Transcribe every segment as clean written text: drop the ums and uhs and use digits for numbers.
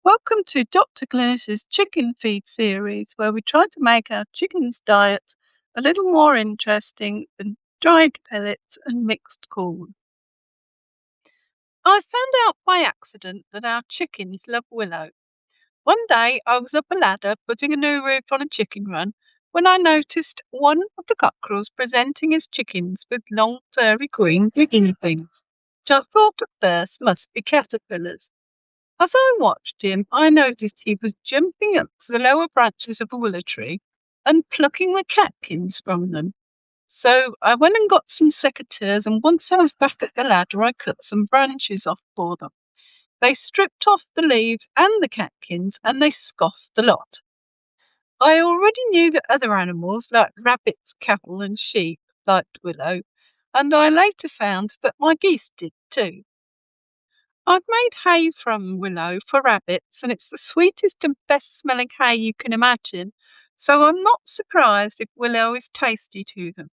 Welcome to Dr. Glynis's chicken feed series, where we try to make our chickens' diets a little more interesting than dried pellets and mixed corn. I found out by accident that our chickens love Willow. One day I was up a ladder putting a new roof on a chicken run when I noticed one of the cockerels presenting his chickens with long furry green wiggly things, which I thought at first must be caterpillars. As I watched him, I noticed he was jumping up to the lower branches of a willow tree and plucking the catkins from them. So I went and got some secateurs, and once I was back at the ladder, I cut some branches off for them. They stripped off the leaves and the catkins, and they scoffed the lot. I already knew that other animals, like rabbits, cattle, and sheep, liked willow, and I later found that my geese did too. I've made hay from willow for rabbits, and it's the sweetest and best smelling hay you can imagine, so I'm not surprised if willow is tasty to them.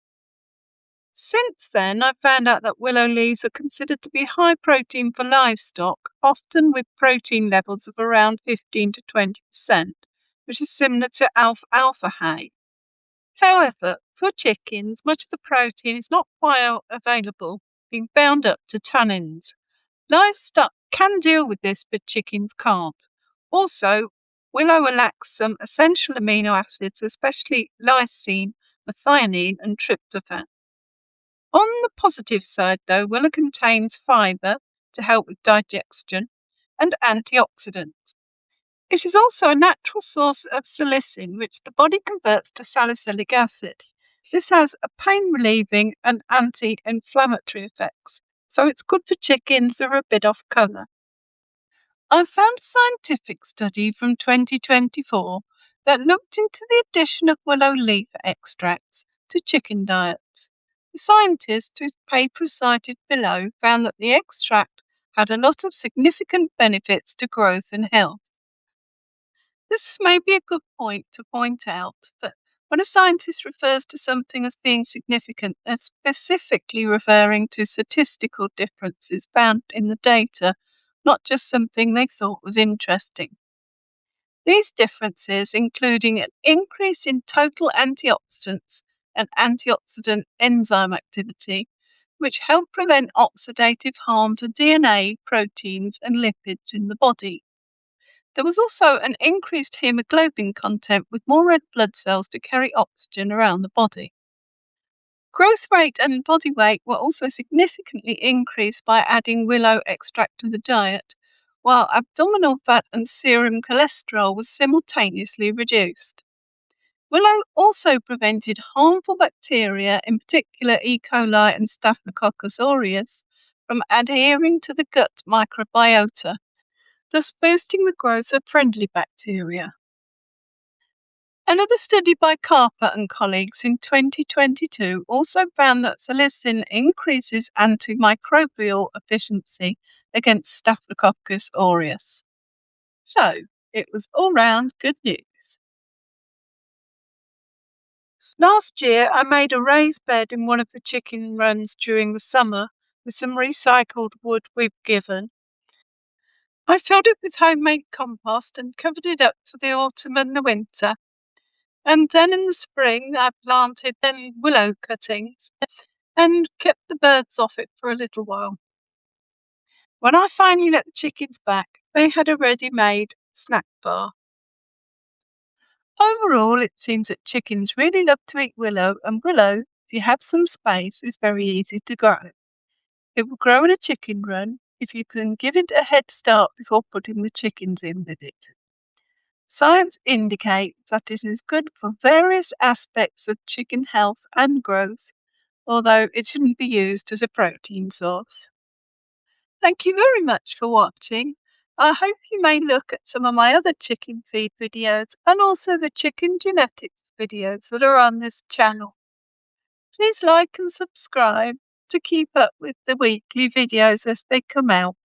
Since then, I've found out that willow leaves are considered to be high protein for livestock, often with protein levels of around 15 to 20%, which is similar to alfalfa hay. However, for chickens, much of the protein is not bioavailable, being bound up to tannins. Livestock can deal with this, but chickens can't. Also, willow lacks some essential amino acids, especially lysine, methionine, and tryptophan. On the positive side, though, willow contains fibre to help with digestion and antioxidants. It is also a natural source of salicin, which the body converts to salicylic acid. This has a pain-relieving and anti-inflammatory effects, so it's good for chickens that are a bit off colour. I found a scientific study from 2024 that looked into the addition of willow leaf extracts to chicken diets. The scientists, whose paper is cited below, found that the extract had a lot of significant benefits to growth and health. This may be a good point to point out that when a scientist refers to something as being significant, they're specifically referring to statistical differences found in the data, not just something they thought was interesting. These differences including an increase in total antioxidants and antioxidant enzyme activity, which help prevent oxidative harm to DNA, proteins, and lipids in the body. There was also an increased hemoglobin content with more red blood cells to carry oxygen around the body. Growth rate and body weight were also significantly increased by adding willow extract to the diet, while abdominal fat and serum cholesterol was simultaneously reduced. Willow also prevented harmful bacteria, in particular E. coli and Staphylococcus aureus, from adhering to the gut microbiota, thus boosting the growth of friendly bacteria. Another study by Carpa and colleagues in 2022 also found that salicin increases antimicrobial efficiency against Staphylococcus aureus. So, it was all round good news. Last year, I made a raised bed in one of the chicken runs during the summer with some recycled wood we've given. I filled it with homemade compost and covered it up for the autumn and the winter. And then in the spring, I planted willow cuttings and kept the birds off it for a little while. When I finally let the chickens back, they had a ready-made snack bar. Overall, it seems that chickens really love to eat willow, and willow, if you have some space, is very easy to grow. It will grow in a chicken run if you can give it a head start before putting the chickens in with it. Science indicates that it is good for various aspects of chicken health and growth, although it shouldn't be used as a protein source. Thank you very much for watching. I hope you may look at some of my other chicken feed videos and also the chicken genetics videos that are on this channel. Please like and subscribe to keep up with the weekly videos as they come out.